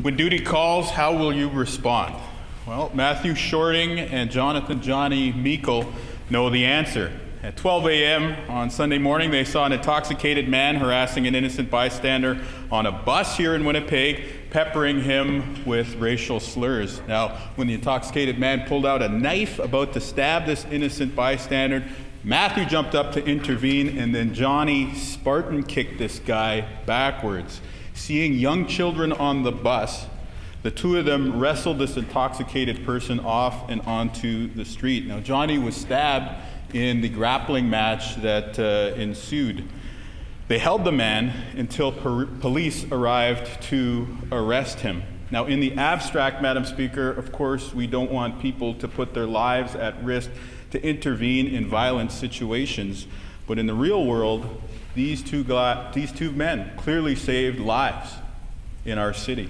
When duty calls, how will you respond? Well, Matthew Shorting and Jonny Meikle know the answer. At 12 a.m. on Sunday morning, they saw an intoxicated man harassing an innocent bystander on a bus here in Winnipeg, peppering him with racial slurs. Now, when the intoxicated man pulled out a knife about to stab this innocent bystander, Matthew jumped up to intervene, and then Jonny Spartan kicked this guy backwards. Seeing young children on the bus, the two of them wrestled this intoxicated person off and onto the street. Now, Jonny was stabbed in the grappling match that ensued. They held the man until police arrived to arrest him. Now, in the abstract, Madam Speaker, of course, we don't want people to put their lives at risk to intervene in violent situations. But in the real world, these two men clearly saved lives in our city.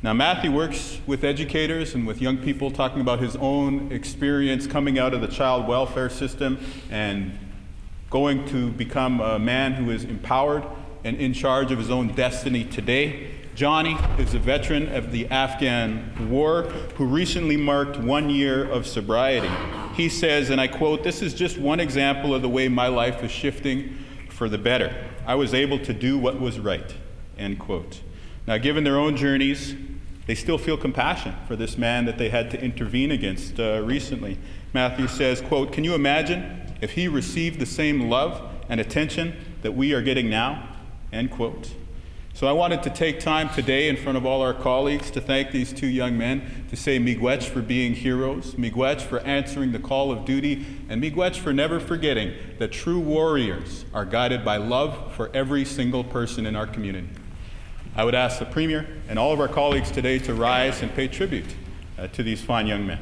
Now, Matthew works with educators and with young people, talking about his own experience coming out of the child welfare system and going to become a man who is empowered and in charge of his own destiny today. Jonny is a veteran of the Afghan War who recently marked 1 year of sobriety. He says, and I quote, "This is just one example of the way my life is shifting for the better. I was able to do what was right," end quote. Now, given their own journeys, they still feel compassion for this man that they had to intervene against recently. Matthew says, quote, "Can you imagine if he received the same love and attention that we are getting now?" End quote. So I wanted to take time today in front of all our colleagues to thank these two young men, to say miigwech for being heroes, miigwech for answering the call of duty, and miigwech for never forgetting that true warriors are guided by love for every single person in our community. I would ask the Premier and all of our colleagues today to rise and pay tribute to these fine young men.